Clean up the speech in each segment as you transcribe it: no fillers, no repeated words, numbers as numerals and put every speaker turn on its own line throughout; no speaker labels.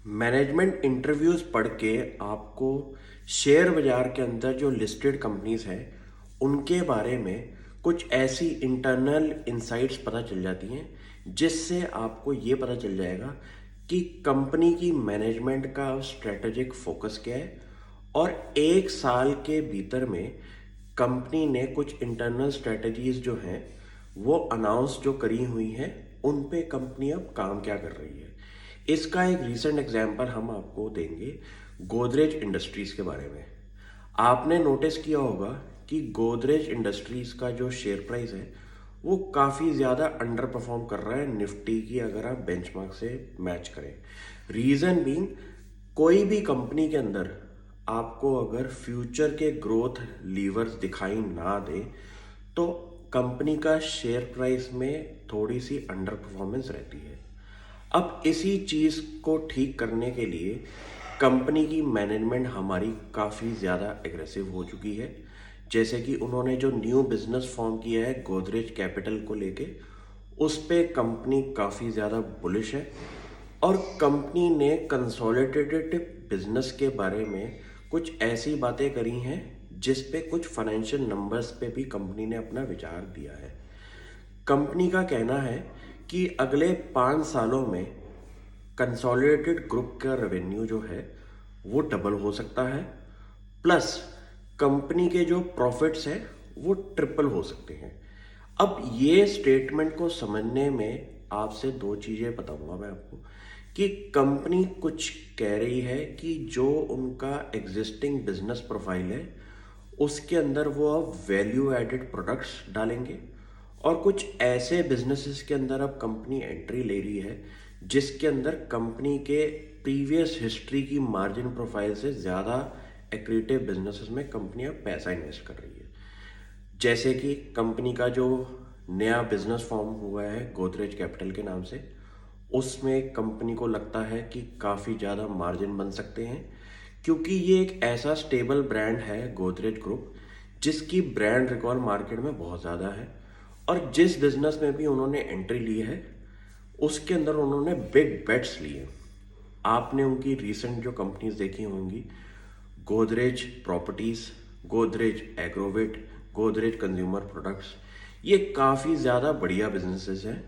Management interviews पढ़ के आपको शेयर बाज़ार के अंदर जो लिस्टेड कंपनीज़ हैं उनके बारे में कुछ ऐसी इंटरनल इंसाइट्स पता चल जाती हैं जिससे आपको ये पता चल जाएगा कि कंपनी की मैनेजमेंट का स्ट्रेटेजिक फोकस क्या है और एक साल के भीतर में कंपनी ने कुछ इंटरनल स्ट्रेटजीज जो हैं वो अनाउंस जो करी हुई हैं उन पे कंपनी अब काम क्या कर रही है। इसका एक रीसेंट एग्जांपल हम आपको देंगे गोदरेज इंडस्ट्रीज के बारे में। आपने नोटिस किया होगा कि गोदरेज इंडस्ट्रीज का जो शेयर प्राइस है वो काफ़ी ज़्यादा अंडर परफॉर्म कर रहा है निफ्टी की, अगर आप बेंचमार्क से मैच करें। रीज़न बीइंग, कोई भी कंपनी के अंदर आपको अगर फ्यूचर के ग्रोथ लीवर्स दिखाई ना दे तो कंपनी का शेयर प्राइस में थोड़ी सी अंडर परफॉर्मेंस रहती है। अब इसी चीज़ को ठीक करने के लिए कंपनी की मैनेजमेंट हमारी काफ़ी ज़्यादा एग्रेसिव हो चुकी है। जैसे कि उन्होंने जो न्यू बिजनेस फॉर्म किया है गोदरेज कैपिटल को लेके, उस पे कंपनी काफ़ी ज़्यादा बुलिश है और कंपनी ने कंसोलिडेटेड बिजनेस के बारे में कुछ ऐसी बातें करी हैं जिस पे कुछ फाइनेंशियल नंबर्स पे भी कंपनी ने अपना विचार दिया है। कंपनी का कहना है कि अगले 5 सालों में कंसोलिडेटेड ग्रुप का रेवेन्यू जो है वो डबल हो सकता है, प्लस कंपनी के जो प्रॉफिट्स हैं वो ट्रिपल हो सकते हैं। अब ये स्टेटमेंट को समझने में आपसे दो चीज़ें बताऊंगा मैं आपको कि कंपनी कुछ कह रही है कि जो उनका एग्जिस्टिंग बिजनेस प्रोफाइल है उसके अंदर वो अब वैल्यू एडेड प्रोडक्ट्स डालेंगे और कुछ ऐसे बिजनेसेस के अंदर अब कंपनी एंट्री ले रही है जिसके अंदर कंपनी के प्रीवियस हिस्ट्री की मार्जिन प्रोफाइल से ज़्यादा एक्रीटिव बिजनेसेस में कंपनी अब पैसा इन्वेस्ट कर रही है। जैसे कि कंपनी का जो नया बिजनेस फॉर्म हुआ है गोदरेज कैपिटल के नाम से, उसमें कंपनी को लगता है कि काफ़ी ज़्यादा मार्जिन बन सकते हैं क्योंकि ये एक ऐसा स्टेबल ब्रांड है गोदरेज ग्रुप जिसकी ब्रांड रिकॉल मार्केट में बहुत ज़्यादा है और जिस बिजनेस में भी उन्होंने एंट्री ली है उसके अंदर उन्होंने बिग बेट्स लिए। आपने उनकी रीसेंट जो कंपनीज देखी होंगी, Godrej properties, Godrej Agrovet, Godrej consumer products, ये काफ़ी ज़्यादा बढ़िया बिजनेसेस हैं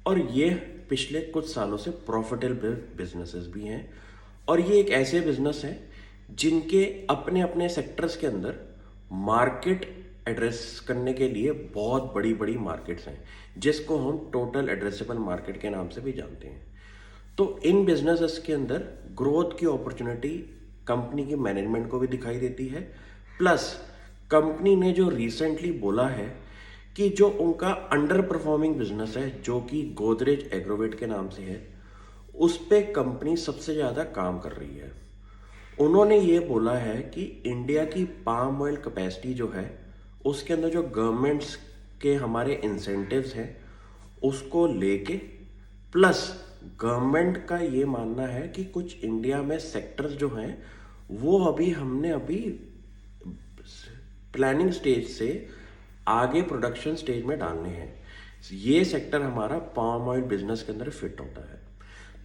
और ये पिछले कुछ सालों से प्रॉफिटेबल बिजनेसेस भी हैं और ये एक ऐसे बिजनेस हैं जिनके अपने अपने सेक्टर्स के अंदर मार्केट एड्रेस करने के लिए बहुत बड़ी बड़ी मार्केट्स हैं जिसको हम टोटल एड्रेसेबल मार्केट के नाम से भी जानते हैं। तो इन बिजनेसेस के अंदर ग्रोथ की अपॉर्चुनिटी कंपनी की मैनेजमेंट को भी दिखाई देती है, प्लस कंपनी ने जो रिसेंटली बोला है कि जो उनका अंडर परफॉर्मिंग बिजनेस है जो कि गोदरेज एग्रोवेट के नाम से है, उस पे कंपनी सबसे ज़्यादा काम कर रही है। उन्होंने ये बोला है कि इंडिया की पाम ऑयल कैपेसिटी जो है उसके अंदर जो गवर्नमेंट्स के हमारे इंसेंटिव्स हैं उसको लेके, प्लस गवर्नमेंट का ये मानना है कि कुछ इंडिया में सेक्टर्स जो हैं वो हमने अभी प्लानिंग स्टेज से आगे प्रोडक्शन स्टेज में डालने हैं। ये सेक्टर हमारा पाम ऑयल बिजनेस के अंदर फिट होता है।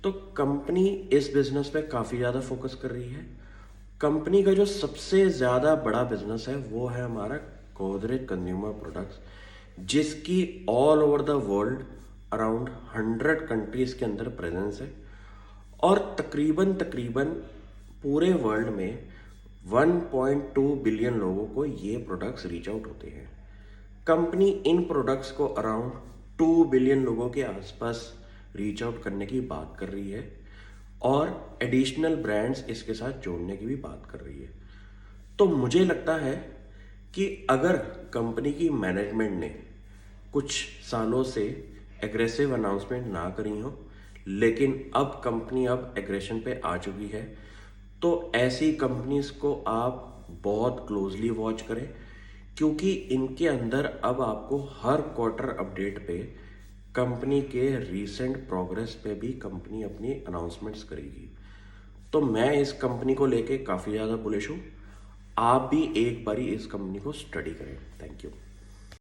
तो कंपनी इस बिजनेस पे काफ़ी ज़्यादा फोकस कर रही है। कंपनी का जो सबसे ज़्यादा बड़ा बिजनेस है वो है हमारा गोदरेज कंज्यूमर प्रोडक्ट्स, जिसकी all over the world around 100 countries के अंदर प्रेजेंस है और तकरीबन पूरे वर्ल्ड में 1.2 बिलियन लोगों को ये प्रोडक्ट्स रीच आउट होते हैं। कंपनी इन प्रोडक्ट्स को अराउंड 2 बिलियन लोगों के आसपास रीच आउट करने की बात कर रही है और एडिशनल ब्रांड्स इसके साथ जोड़ने की भी बात कर रही है। तो मुझे लगता है कि अगर कंपनी की मैनेजमेंट ने कुछ सालों से एग्रेसिव अनाउंसमेंट ना करी हो, लेकिन अब कंपनी अब एग्रेशन पे आ चुकी है, तो ऐसी कंपनीज को आप बहुत क्लोजली वॉच करें क्योंकि इनके अंदर अब आपको हर क्वार्टर अपडेट पे कंपनी के रीसेंट प्रोग्रेस पे भी कंपनी अपनी अनाउंसमेंट्स करेगी। तो मैं इस कंपनी को लेके काफ़ी ज़्यादा बुलिश हूँ। आप भी एक बारी इस कंपनी को स्टडी करें। Thank you.